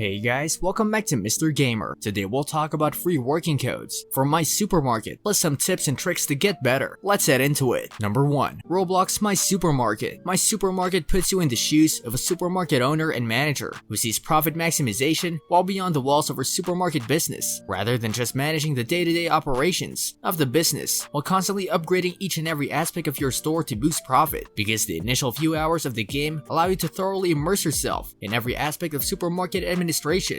Hey guys, welcome back to Mr. Gamer. Today we'll talk about free working codes for My Supermarket, plus some tips and tricks to get better. Let's head into it. Number 1. Roblox My Supermarket. My Supermarket puts you in the shoes of a supermarket owner and manager who sees profit maximization while beyond the walls of her supermarket business, rather than just managing the day-to-day operations of the business, while constantly upgrading each and every aspect of your store to boost profit, because the initial few hours of the game allow you to thoroughly immerse yourself in every aspect of supermarket administration.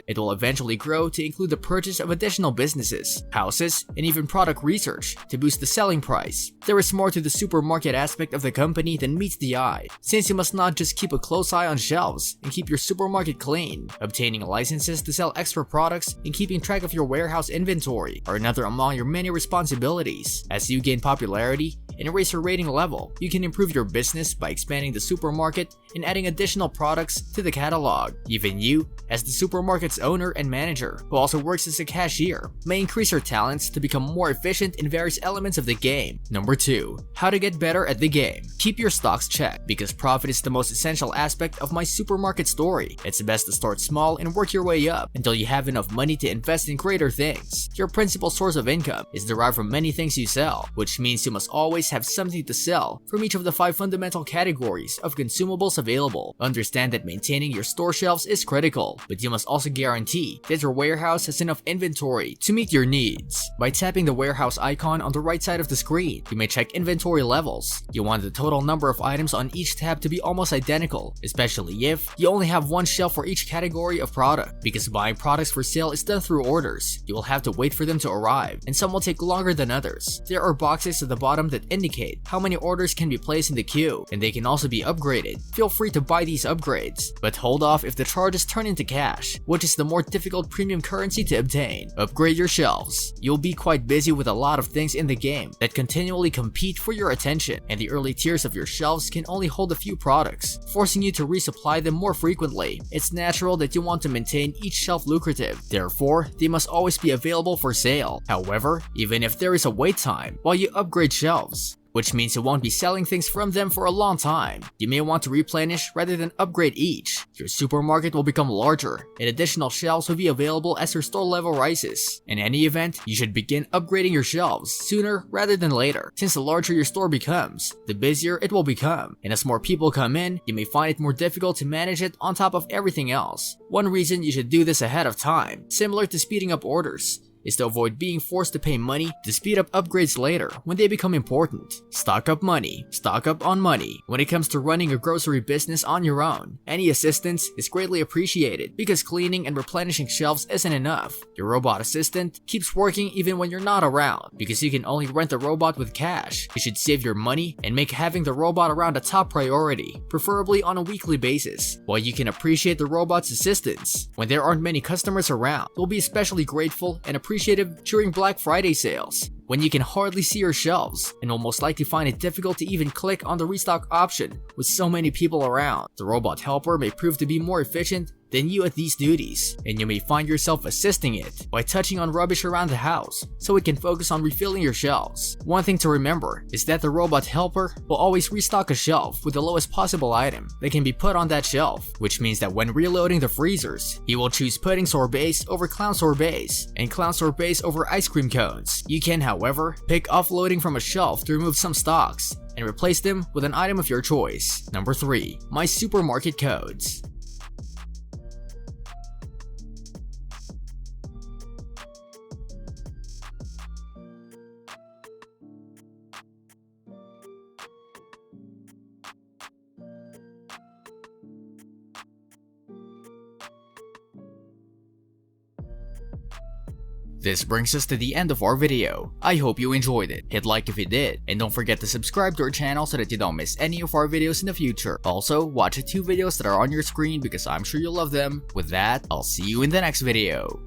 It will eventually grow to include the purchase of additional businesses, houses, and even product research to boost the selling price. There is more to the supermarket aspect of the company than meets the eye, since you must not just keep a close eye on shelves and keep your supermarket clean. Obtaining licenses to sell extra products and keeping track of your warehouse inventory are another among your many responsibilities. As you gain popularity and raise your rating level, you can improve your business by expanding the supermarket and adding additional products to the catalog. Even you, as the supermarket's owner and manager, who also works as a cashier, may increase your talents to become more efficient in various elements of the game. Number 2. How to get better at the game. Keep your stocks checked, because profit is the most essential aspect of My Supermarket story. It's best to start small and work your way up until you have enough money to invest in greater things. Your principal source of income is derived from many things you sell, which means you must always have something to sell from each of the 5 fundamental categories of consumables available. Understand that maintaining your store shelves is critical, but you must also guarantee that your warehouse has enough inventory to meet your needs. By tapping the warehouse icon on the right side of the screen, you may check inventory levels. You want the total number of items on each tab to be almost identical, especially if you only have one shelf for each category of product, because buying products for sale is done through orders. You will have to wait for them to arrive, and some will take longer than others. There are boxes at the bottom that indicate how many orders can be placed in the queue, and they can also be upgraded. Feel free to buy these upgrades, but hold off if the charges turn into cash, which is the more difficult premium currency to obtain. Upgrade your shelves. You'll be quite busy with a lot of things in the game that continually compete for your attention, and the early tiers of your shelves can only hold a few products, forcing you to resupply them more frequently. It's natural that you want to maintain each shelf lucrative, therefore they must always be available for sale. However, even if there is a wait time while you upgrade shelves, which means you won't be selling things from them for a long time, you may want to replenish rather than upgrade each. Your supermarket will become larger, and additional shelves will be available as your store level rises. In any event, you should begin upgrading your shelves sooner rather than later, since the larger your store becomes, the busier it will become, and as more people come in, you may find it more difficult to manage it on top of everything else. One reason you should do this ahead of time, similar to speeding up orders, is to avoid being forced to pay money to speed up upgrades later when they become important. Stock up money. Stock up on money. When it comes to running a grocery business on your own, any assistance is greatly appreciated, because cleaning and replenishing shelves isn't enough. Your robot assistant keeps working even when you're not around, because you can only rent the robot with cash. You should save your money and make having the robot around a top priority, preferably on a weekly basis. While you can appreciate the robot's assistance when there aren't many customers around, you'll be especially grateful and appreciative during Black Friday sales, when you can hardly see your shelves and will most likely find it difficult to even click on the restock option with so many people around. The robot helper may prove to be more efficient than you at these duties, and you may find yourself assisting it by touching on rubbish around the house so it can focus on refilling your shelves. One thing to remember is that the robot helper will always restock a shelf with the lowest possible item that can be put on that shelf, which means that when reloading the freezers, he will choose pudding sorbets over clown sorbets and clown sorbets over ice cream cones. You can, however, pick offloading from a shelf to remove some stocks and replace them with an item of your choice. Number 3. My Supermarket codes. This brings us to the end of our video. I hope you enjoyed it. Hit like if you did, and don't forget to subscribe to our channel so that you don't miss any of our videos in the future. Also, watch the 2 videos that are on your screen because I'm sure you'll love them. With that, I'll see you in the next video.